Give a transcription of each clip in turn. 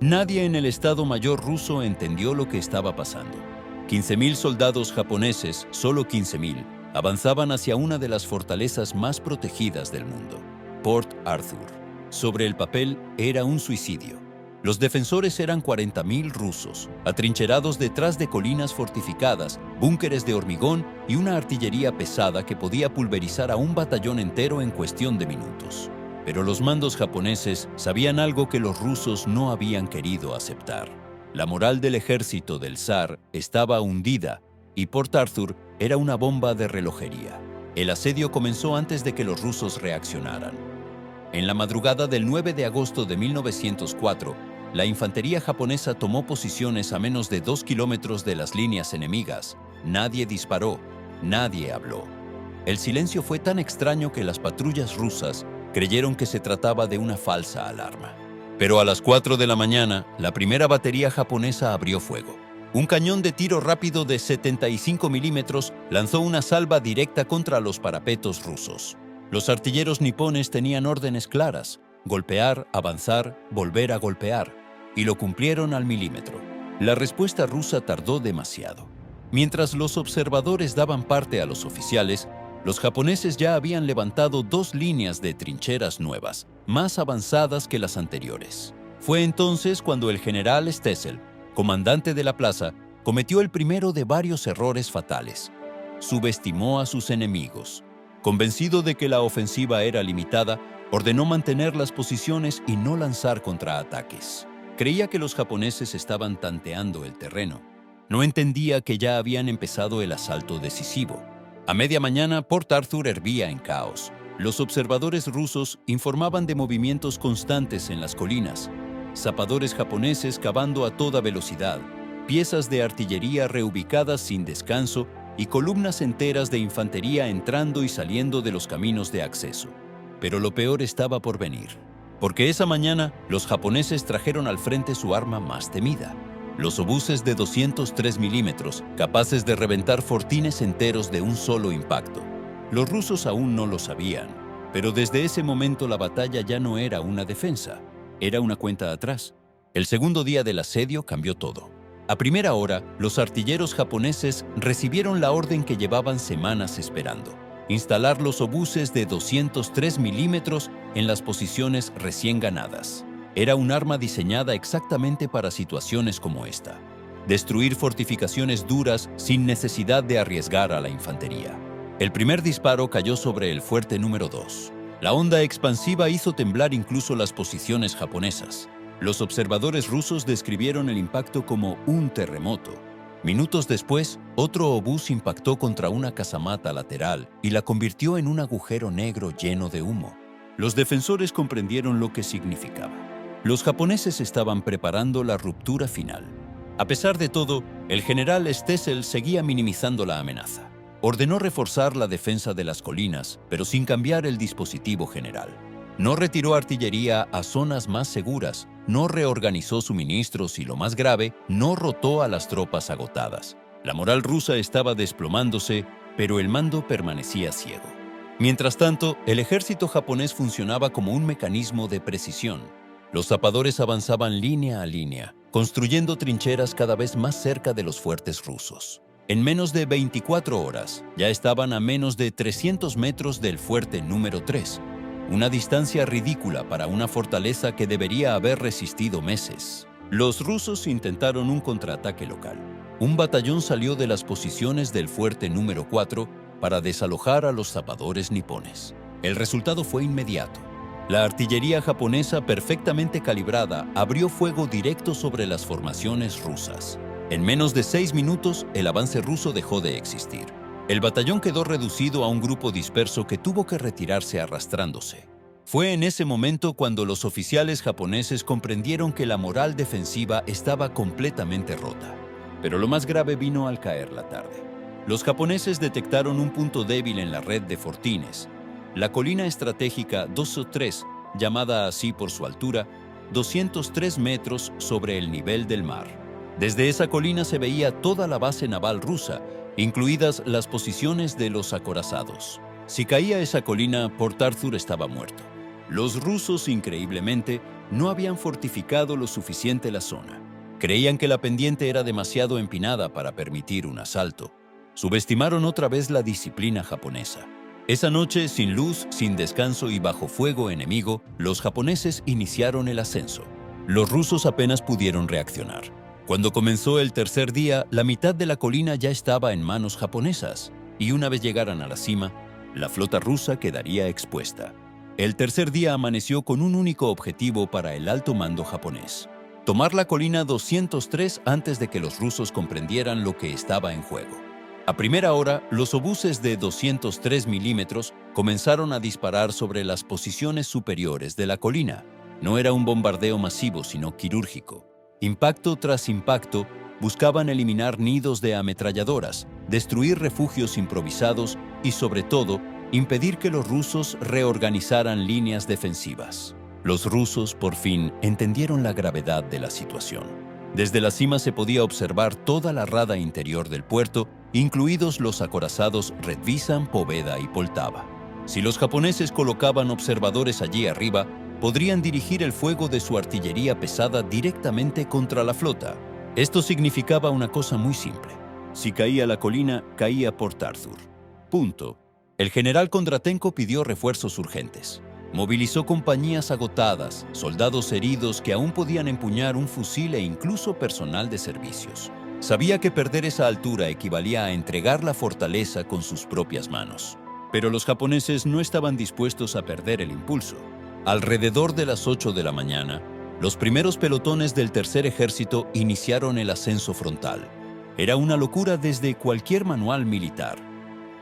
Nadie en el Estado Mayor ruso entendió lo que estaba pasando. 15.000 soldados japoneses, solo 15.000, avanzaban hacia una de las fortalezas más protegidas del mundo, Port Arthur. Sobre el papel era un suicidio. Los defensores eran 40.000 rusos, atrincherados detrás de colinas fortificadas, búnkeres de hormigón y una artillería pesada que podía pulverizar a un batallón entero en cuestión de minutos. Pero los mandos japoneses sabían algo que los rusos no habían querido aceptar. La moral del ejército del zar estaba hundida y Port Arthur era una bomba de relojería. El asedio comenzó antes de que los rusos reaccionaran. En la madrugada del 9 de agosto de 1904, la infantería japonesa tomó posiciones a menos de 2 kilómetros de las líneas enemigas. Nadie disparó, nadie habló. El silencio fue tan extraño que las patrullas rusas creyeron que se trataba de una falsa alarma. Pero a las 4 de la mañana, la primera batería japonesa abrió fuego. Un cañón de tiro rápido de 75 milímetros lanzó una salva directa contra los parapetos rusos. Los artilleros nipones tenían órdenes claras: golpear, avanzar, volver a golpear, y lo cumplieron al milímetro. La respuesta rusa tardó demasiado. Mientras los observadores daban parte a los oficiales, los japoneses ya habían levantado 2 líneas de trincheras nuevas, más avanzadas que las anteriores. Fue entonces cuando el general Stessel, comandante de la plaza, cometió el primero de varios errores fatales. Subestimó a sus enemigos. Convencido de que la ofensiva era limitada, ordenó mantener las posiciones y no lanzar contraataques. Creía que los japoneses estaban tanteando el terreno. No entendía que ya habían empezado el asalto decisivo. A media mañana, Port Arthur hervía en caos. Los observadores rusos informaban de movimientos constantes en las colinas, zapadores japoneses cavando a toda velocidad, piezas de artillería reubicadas sin descanso y columnas enteras de infantería entrando y saliendo de los caminos de acceso. Pero lo peor estaba por venir, porque esa mañana los japoneses trajeron al frente su arma más temida: los obuses de 203 milímetros, capaces de reventar fortines enteros de un solo impacto. Los rusos aún no lo sabían, pero desde ese momento la batalla ya no era una defensa, era una cuenta atrás. El segundo día del asedio cambió todo. A primera hora, los artilleros japoneses recibieron la orden que llevaban semanas esperando: instalar los obuses de 203 milímetros en las posiciones recién ganadas. Era un arma diseñada exactamente para situaciones como esta: destruir fortificaciones duras sin necesidad de arriesgar a la infantería. El primer disparo cayó sobre el fuerte número 2. La onda expansiva hizo temblar incluso las posiciones japonesas. Los observadores rusos describieron el impacto como un terremoto. Minutos después, otro obús impactó contra una casamata lateral y la convirtió en un agujero negro lleno de humo. Los defensores comprendieron lo que significaba. Los japoneses estaban preparando la ruptura final. A pesar de todo, el general Stessel seguía minimizando la amenaza. Ordenó reforzar la defensa de las colinas, pero sin cambiar el dispositivo general. No retiró artillería a zonas más seguras, no reorganizó suministros y, lo más grave, no rotó a las tropas agotadas. La moral rusa estaba desplomándose, pero el mando permanecía ciego. Mientras tanto, el ejército japonés funcionaba como un mecanismo de precisión. Los zapadores avanzaban línea a línea, construyendo trincheras cada vez más cerca de los fuertes rusos. En menos de 24 horas, ya estaban a menos de 300 metros del fuerte número 3, una distancia ridícula para una fortaleza que debería haber resistido meses. Los rusos intentaron un contraataque local. Un batallón salió de las posiciones del fuerte número 4 para desalojar a los zapadores nipones. El resultado fue inmediato. La artillería japonesa, perfectamente calibrada, abrió fuego directo sobre las formaciones rusas. En menos de 6 minutos, el avance ruso dejó de existir. El batallón quedó reducido a un grupo disperso que tuvo que retirarse arrastrándose. Fue en ese momento cuando los oficiales japoneses comprendieron que la moral defensiva estaba completamente rota. Pero lo más grave vino al caer la tarde. Los japoneses detectaron un punto débil en la red de fortines: la colina estratégica 203, llamada así por su altura, 203 metros sobre el nivel del mar. Desde esa colina se veía toda la base naval rusa, incluidas las posiciones de los acorazados. Si caía esa colina, Port Arthur estaba muerto. Los rusos, increíblemente, no habían fortificado lo suficiente la zona. Creían que la pendiente era demasiado empinada para permitir un asalto. Subestimaron otra vez la disciplina japonesa. Esa noche, sin luz, sin descanso y bajo fuego enemigo, los japoneses iniciaron el ascenso. Los rusos apenas pudieron reaccionar. Cuando comenzó el tercer día, la mitad de la colina ya estaba en manos japonesas, y una vez llegaran a la cima, la flota rusa quedaría expuesta. El tercer día amaneció con un único objetivo para el alto mando japonés: tomar la colina 203 antes de que los rusos comprendieran lo que estaba en juego. A primera hora, los obuses de 203 milímetros comenzaron a disparar sobre las posiciones superiores de la colina. No era un bombardeo masivo, sino quirúrgico. Impacto tras impacto, buscaban eliminar nidos de ametralladoras, destruir refugios improvisados y, sobre todo, impedir que los rusos reorganizaran líneas defensivas. Los rusos, por fin, entendieron la gravedad de la situación. Desde la cima se podía observar toda la rada interior del puerto, incluidos los acorazados Redvisan, Poveda y Poltava. Si los japoneses colocaban observadores allí arriba, podrían dirigir el fuego de su artillería pesada directamente contra la flota. Esto significaba una cosa muy simple: si caía la colina, caía Port Arthur. Punto. El general Kondratenko pidió refuerzos urgentes. Movilizó compañías agotadas, soldados heridos que aún podían empuñar un fusil e incluso personal de servicios. Sabía que perder esa altura equivalía a entregar la fortaleza con sus propias manos. Pero los japoneses no estaban dispuestos a perder el impulso. Alrededor de las 8 de la mañana, los primeros pelotones del tercer ejército iniciaron el ascenso frontal. Era una locura desde cualquier manual militar.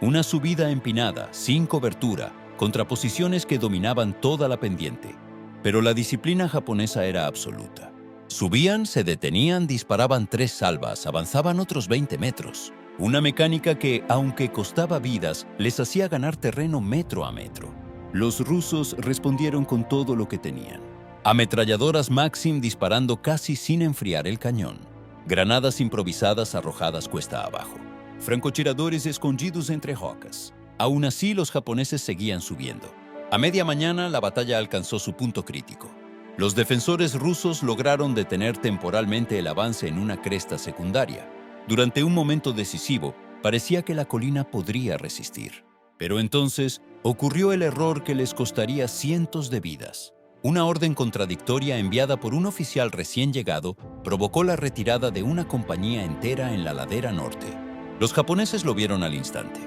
Una subida empinada, sin cobertura, contra posiciones que dominaban toda la pendiente. Pero la disciplina japonesa era absoluta. Subían, se detenían, disparaban 3 salvas, avanzaban otros 20 metros. Una mecánica que, aunque costaba vidas, les hacía ganar terreno metro a metro. Los rusos respondieron con todo lo que tenían. Ametralladoras Maxim disparando casi sin enfriar el cañón. Granadas improvisadas arrojadas cuesta abajo. Francotiradores escondidos entre rocas. Aún así, los japoneses seguían subiendo. A media mañana, la batalla alcanzó su punto crítico. Los defensores rusos lograron detener temporalmente el avance en una cresta secundaria. Durante un momento decisivo, parecía que la colina podría resistir. Pero entonces ocurrió el error que les costaría cientos de vidas. Una orden contradictoria enviada por un oficial recién llegado provocó la retirada de una compañía entera en la ladera norte. Los japoneses lo vieron al instante.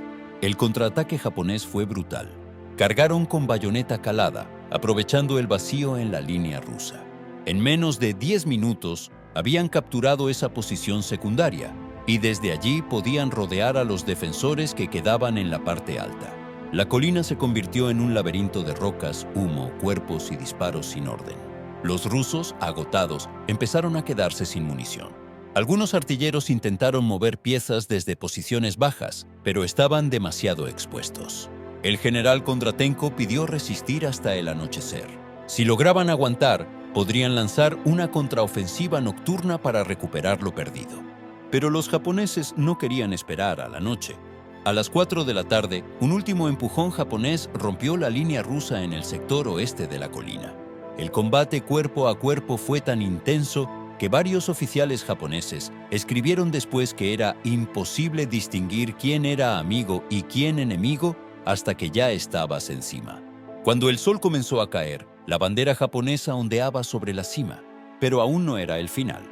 El contraataque japonés fue brutal. Cargaron con bayoneta calada, aprovechando el vacío en la línea rusa. En menos de 10 minutos, habían capturado esa posición secundaria, y desde allí podían rodear a los defensores que quedaban en la parte alta. La colina se convirtió en un laberinto de rocas, humo, cuerpos y disparos sin orden. Los rusos, agotados, empezaron a quedarse sin munición. Algunos artilleros intentaron mover piezas desde posiciones bajas, pero estaban demasiado expuestos. El general Kondratenko pidió resistir hasta el anochecer. Si lograban aguantar, podrían lanzar una contraofensiva nocturna para recuperar lo perdido. Pero los japoneses no querían esperar a la noche. A las 4 de la tarde, un último empujón japonés rompió la línea rusa en el sector oeste de la colina. El combate cuerpo a cuerpo fue tan intenso que varios oficiales japoneses escribieron después que era imposible distinguir quién era amigo y quién enemigo hasta que ya estabas encima. Cuando el sol comenzó a caer, la bandera japonesa ondeaba sobre la cima, pero aún no era el final.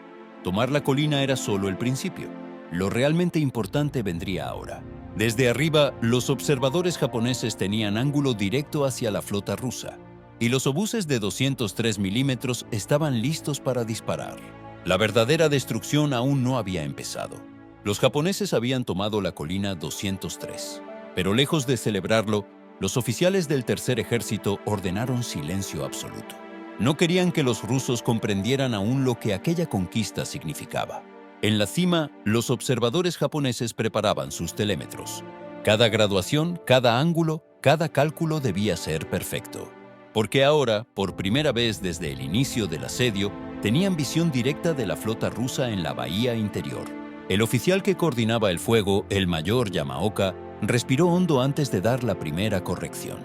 Tomar la colina era solo el principio. Lo realmente importante vendría ahora. Desde arriba, los observadores japoneses tenían ángulo directo hacia la flota rusa, y los obuses de 203 milímetros estaban listos para disparar. La verdadera destrucción aún no había empezado. Los japoneses habían tomado la colina 203, pero lejos de celebrarlo, los oficiales del tercer ejército ordenaron silencio absoluto. No querían que los rusos comprendieran aún lo que aquella conquista significaba. En la cima, los observadores japoneses preparaban sus telémetros. Cada graduación, cada ángulo, cada cálculo debía ser perfecto. Porque ahora, por primera vez desde el inicio del asedio, tenían visión directa de la flota rusa en la bahía interior. El oficial que coordinaba el fuego, el mayor Yamaoka, respiró hondo antes de dar la primera corrección.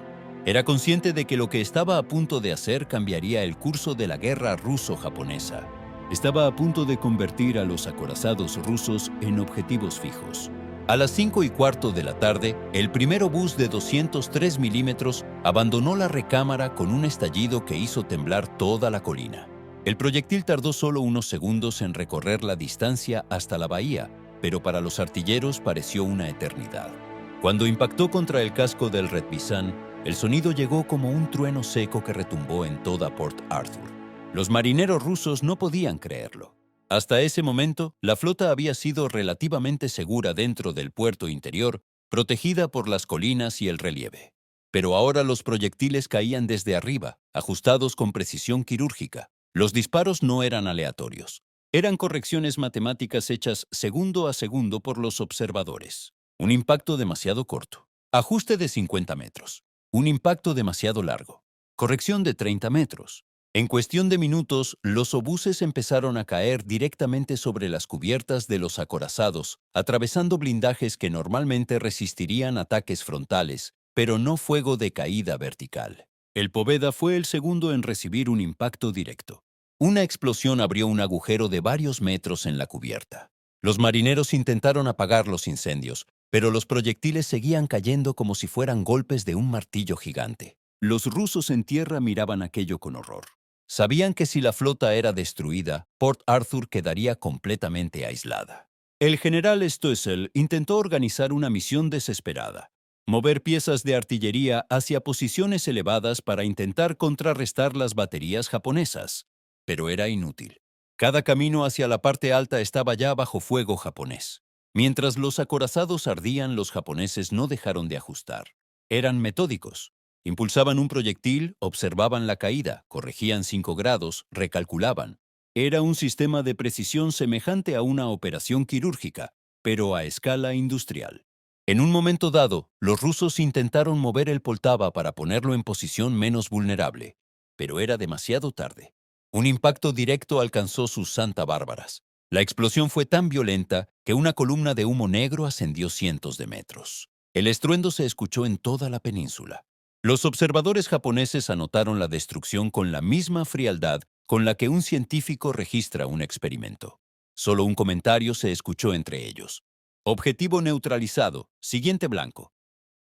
Era consciente de que lo que estaba a punto de hacer cambiaría el curso de la guerra ruso-japonesa. Estaba a punto de convertir a los acorazados rusos en objetivos fijos. A las 5:15 de la tarde, el primer obús de 203 milímetros abandonó la recámara con un estallido que hizo temblar toda la colina. El proyectil tardó solo unos segundos en recorrer la distancia hasta la bahía, pero para los artilleros pareció una eternidad. Cuando impactó contra el casco del Redvisan, el sonido llegó como un trueno seco que retumbó en toda Port Arthur. Los marineros rusos no podían creerlo. Hasta ese momento, la flota había sido relativamente segura dentro del puerto interior, protegida por las colinas y el relieve. Pero ahora los proyectiles caían desde arriba, ajustados con precisión quirúrgica. Los disparos no eran aleatorios. Eran correcciones matemáticas hechas segundo a segundo por los observadores. Un impacto demasiado corto. Ajuste de 50 metros. Un impacto demasiado largo. Corrección de 30 metros. En cuestión de minutos, los obuses empezaron a caer directamente sobre las cubiertas de los acorazados, atravesando blindajes que normalmente resistirían ataques frontales, pero no fuego de caída vertical. El Poveda fue el segundo en recibir un impacto directo. Una explosión abrió un agujero de varios metros en la cubierta. Los marineros intentaron apagar los incendios, pero los proyectiles seguían cayendo como si fueran golpes de un martillo gigante. Los rusos en tierra miraban aquello con horror. Sabían que si la flota era destruida, Port Arthur quedaría completamente aislada. El general Stoessel intentó organizar una misión desesperada: mover piezas de artillería hacia posiciones elevadas para intentar contrarrestar las baterías japonesas. Pero era inútil. Cada camino hacia la parte alta estaba ya bajo fuego japonés. Mientras los acorazados ardían, los japoneses no dejaron de ajustar. Eran metódicos. Impulsaban un proyectil, observaban la caída, corregían 5 grados, recalculaban. Era un sistema de precisión semejante a una operación quirúrgica, pero a escala industrial. En un momento dado, los rusos intentaron mover el Poltava para ponerlo en posición menos vulnerable, pero era demasiado tarde. Un impacto directo alcanzó sus Santa Bárbaras. La explosión fue tan violenta que una columna de humo negro ascendió cientos de metros. El estruendo se escuchó en toda la península. Los observadores japoneses anotaron la destrucción con la misma frialdad con la que un científico registra un experimento. Solo un comentario se escuchó entre ellos: objetivo neutralizado, siguiente blanco.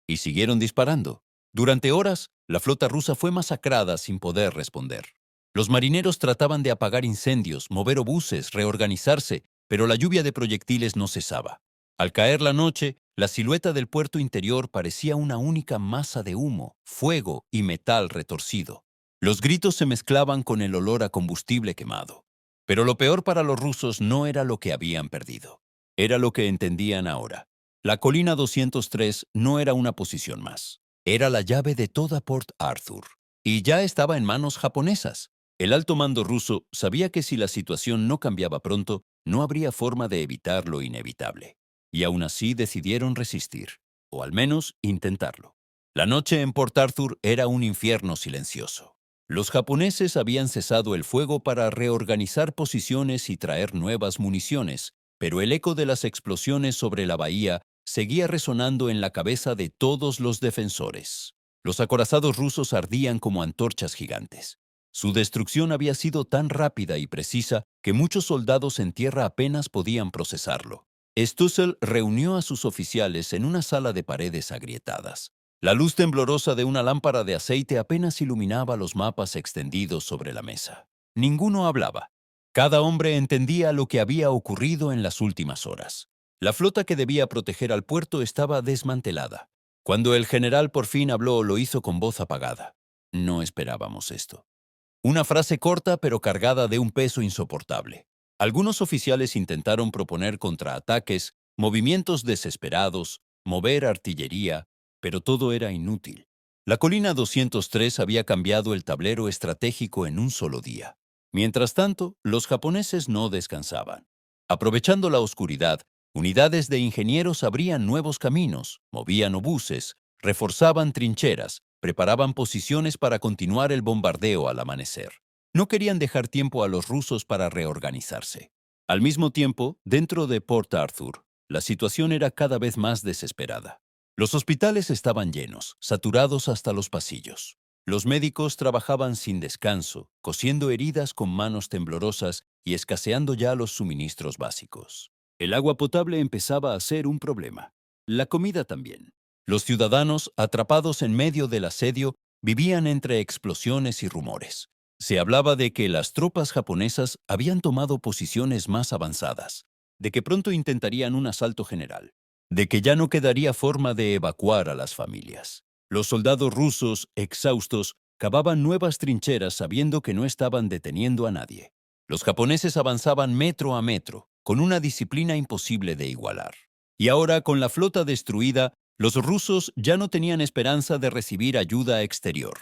Y siguieron disparando. Durante horas, la flota rusa fue masacrada sin poder responder. Los marineros trataban de apagar incendios, mover obuses, reorganizarse, pero la lluvia de proyectiles no cesaba. Al caer la noche, la silueta del puerto interior parecía una única masa de humo, fuego y metal retorcido. Los gritos se mezclaban con el olor a combustible quemado. Pero lo peor para los rusos no era lo que habían perdido. Era lo que entendían ahora. La colina 203 no era una posición más. Era la llave de toda Port Arthur. Y ya estaba en manos japonesas. El alto mando ruso sabía que si la situación no cambiaba pronto, no habría forma de evitar lo inevitable. Y aún así decidieron resistir, o al menos intentarlo. La noche en Port Arthur era un infierno silencioso. Los japoneses habían cesado el fuego para reorganizar posiciones y traer nuevas municiones, pero el eco de las explosiones sobre la bahía seguía resonando en la cabeza de todos los defensores. Los acorazados rusos ardían como antorchas gigantes. Su destrucción había sido tan rápida y precisa que muchos soldados en tierra apenas podían procesarlo. Stoessel reunió a sus oficiales en una sala de paredes agrietadas. La luz temblorosa de una lámpara de aceite apenas iluminaba los mapas extendidos sobre la mesa. Ninguno hablaba. Cada hombre entendía lo que había ocurrido en las últimas horas. La flota que debía proteger al puerto estaba desmantelada. Cuando el general por fin habló, lo hizo con voz apagada. No esperábamos esto. Una frase corta pero cargada de un peso insoportable. Algunos oficiales intentaron proponer contraataques, movimientos desesperados, mover artillería, pero todo era inútil. La colina 203 había cambiado el tablero estratégico en un solo día. Mientras tanto, los japoneses no descansaban. Aprovechando la oscuridad, unidades de ingenieros abrían nuevos caminos, movían obuses, reforzaban trincheras, preparaban posiciones para continuar el bombardeo al amanecer. No querían dejar tiempo a los rusos para reorganizarse. Al mismo tiempo, dentro de Port Arthur, la situación era cada vez más desesperada. Los hospitales estaban llenos, saturados hasta los pasillos. Los médicos trabajaban sin descanso, cosiendo heridas con manos temblorosas y escaseando ya los suministros básicos. El agua potable empezaba a ser un problema. La comida también. Los ciudadanos, atrapados en medio del asedio, vivían entre explosiones y rumores. Se hablaba de que las tropas japonesas habían tomado posiciones más avanzadas, de que pronto intentarían un asalto general, de que ya no quedaría forma de evacuar a las familias. Los soldados rusos, exhaustos, cavaban nuevas trincheras sabiendo que no estaban deteniendo a nadie. Los japoneses avanzaban metro a metro, con una disciplina imposible de igualar. Y ahora, con la flota destruida, los rusos ya no tenían esperanza de recibir ayuda exterior.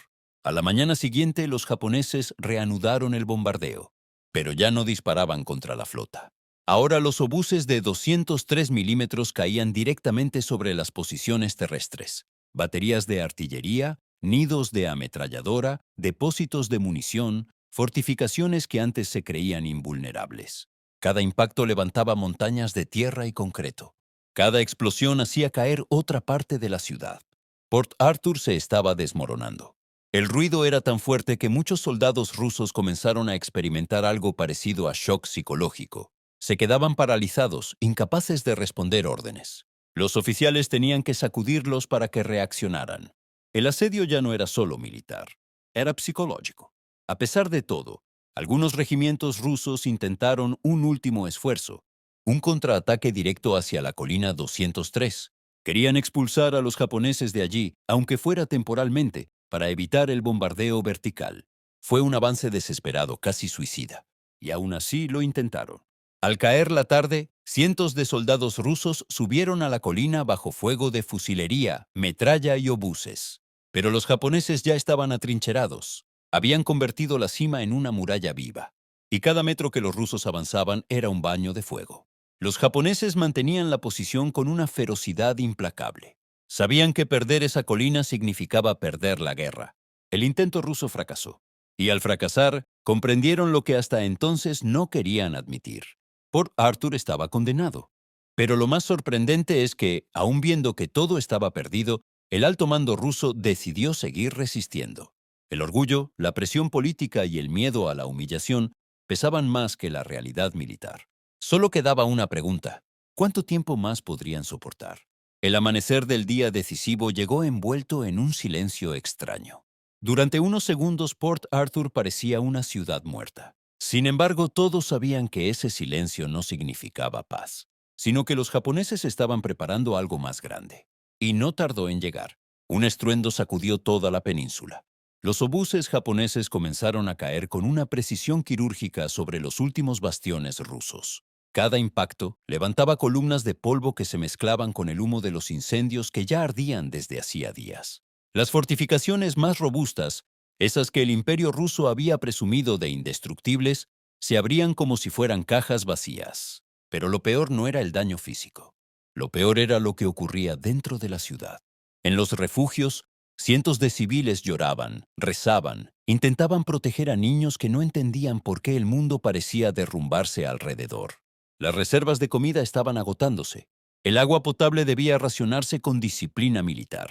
A la mañana siguiente, los japoneses reanudaron el bombardeo, pero ya no disparaban contra la flota. Ahora los obuses de 203 milímetros caían directamente sobre las posiciones terrestres. Baterías de artillería, nidos de ametralladora, depósitos de munición, fortificaciones que antes se creían invulnerables. Cada impacto levantaba montañas de tierra y concreto. Cada explosión hacía caer otra parte de la ciudad. Port Arthur se estaba desmoronando. El ruido era tan fuerte que muchos soldados rusos comenzaron a experimentar algo parecido a shock psicológico. Se quedaban paralizados, incapaces de responder órdenes. Los oficiales tenían que sacudirlos para que reaccionaran. El asedio ya no era solo militar, era psicológico. A pesar de todo, algunos regimientos rusos intentaron un último esfuerzo, un contraataque directo hacia la colina 203. Querían expulsar a los japoneses de allí, aunque fuera temporalmente, para evitar el bombardeo vertical. Fue un avance desesperado, casi suicida, y aún así lo intentaron. Al caer la tarde, cientos de soldados rusos subieron a la colina bajo fuego de fusilería, metralla y obuses. Pero los japoneses ya estaban atrincherados. Habían convertido la cima en una muralla viva, y cada metro que los rusos avanzaban era un baño de fuego. Los japoneses mantenían la posición con una ferocidad implacable. Sabían que perder esa colina significaba perder la guerra. El intento ruso fracasó, y al fracasar, comprendieron lo que hasta entonces no querían admitir. Port Arthur estaba condenado. Pero lo más sorprendente es que, aun viendo que todo estaba perdido, el alto mando ruso decidió seguir resistiendo. El orgullo, la presión política y el miedo a la humillación pesaban más que la realidad militar. Solo quedaba una pregunta: ¿cuánto tiempo más podrían soportar? El amanecer del día decisivo llegó envuelto en un silencio extraño. Durante unos segundos Port Arthur parecía una ciudad muerta. Sin embargo, todos sabían que ese silencio no significaba paz, sino que los japoneses estaban preparando algo más grande. Y no tardó en llegar. Un estruendo sacudió toda la península. Los obuses japoneses comenzaron a caer con una precisión quirúrgica sobre los últimos bastiones rusos. Cada impacto levantaba columnas de polvo que se mezclaban con el humo de los incendios que ya ardían desde hacía días. Las fortificaciones más robustas, esas que el Imperio ruso había presumido de indestructibles, se abrían como si fueran cajas vacías. Pero lo peor no era el daño físico. Lo peor era lo que ocurría dentro de la ciudad. En los refugios, cientos de civiles lloraban, rezaban, intentaban proteger a niños que no entendían por qué el mundo parecía derrumbarse alrededor. Las reservas de comida estaban agotándose. El agua potable debía racionarse con disciplina militar.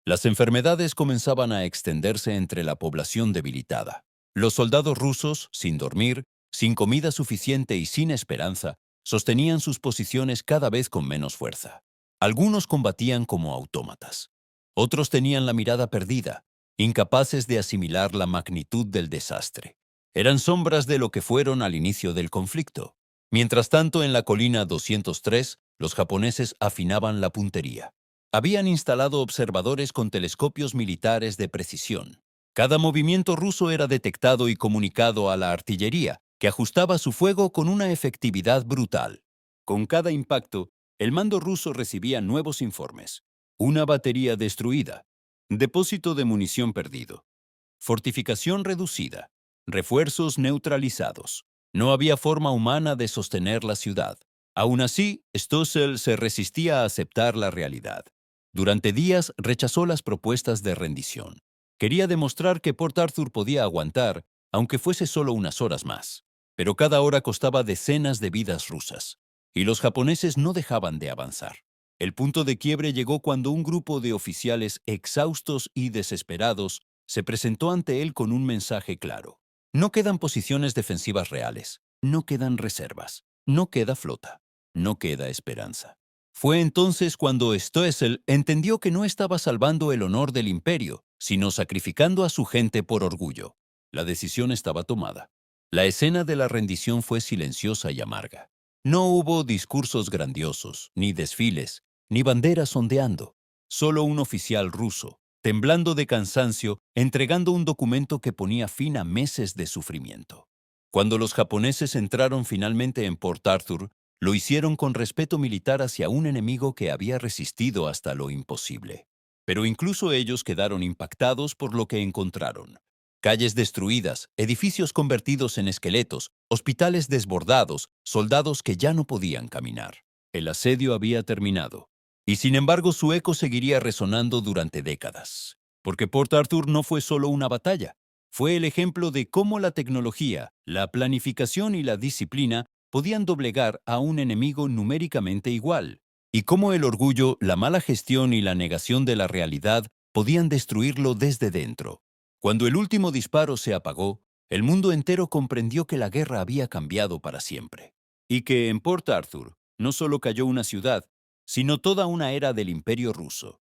Las enfermedades comenzaban a extenderse entre la población debilitada. Los soldados rusos, sin dormir, sin comida suficiente y sin esperanza, sostenían sus posiciones cada vez con menos fuerza. Algunos combatían como autómatas. Otros tenían la mirada perdida, incapaces de asimilar la magnitud del desastre. Eran sombras de lo que fueron al inicio del conflicto. Mientras tanto, en la colina 203, los japoneses afinaban la puntería. Habían instalado observadores con telescopios militares de precisión. Cada movimiento ruso era detectado y comunicado a la artillería, que ajustaba su fuego con una efectividad brutal. Con cada impacto, el mando ruso recibía nuevos informes. Una batería destruida, depósito de munición perdido, fortificación reducida, refuerzos neutralizados. No había forma humana de sostener la ciudad. Aún así, Stossel se resistía a aceptar la realidad. Durante días rechazó las propuestas de rendición. Quería demostrar que Port Arthur podía aguantar, aunque fuese solo unas horas más. Pero cada hora costaba decenas de vidas rusas, y los japoneses no dejaban de avanzar. El punto de quiebre llegó cuando un grupo de oficiales exhaustos y desesperados se presentó ante él con un mensaje claro. No quedan posiciones defensivas reales, no quedan reservas, no queda flota, no queda esperanza. Fue entonces cuando Stoessel entendió que no estaba salvando el honor del imperio, sino sacrificando a su gente por orgullo. La decisión estaba tomada. La escena de la rendición fue silenciosa y amarga. No hubo discursos grandiosos, ni desfiles, ni banderas ondeando. Solo un oficial ruso, temblando de cansancio, entregando un documento que ponía fin a meses de sufrimiento. Cuando los japoneses entraron finalmente en Port Arthur, lo hicieron con respeto militar hacia un enemigo que había resistido hasta lo imposible. Pero incluso ellos quedaron impactados por lo que encontraron. Calles destruidas, edificios convertidos en esqueletos, hospitales desbordados, soldados que ya no podían caminar. El asedio había terminado. Y sin embargo su eco seguiría resonando durante décadas. Porque Port Arthur no fue solo una batalla. Fue el ejemplo de cómo la tecnología, la planificación y la disciplina podían doblegar a un enemigo numéricamente igual, y cómo el orgullo, la mala gestión y la negación de la realidad podían destruirlo desde dentro. Cuando el último disparo se apagó, el mundo entero comprendió que la guerra había cambiado para siempre, y que en Port Arthur no solo cayó una ciudad, sino toda una era del Imperio ruso.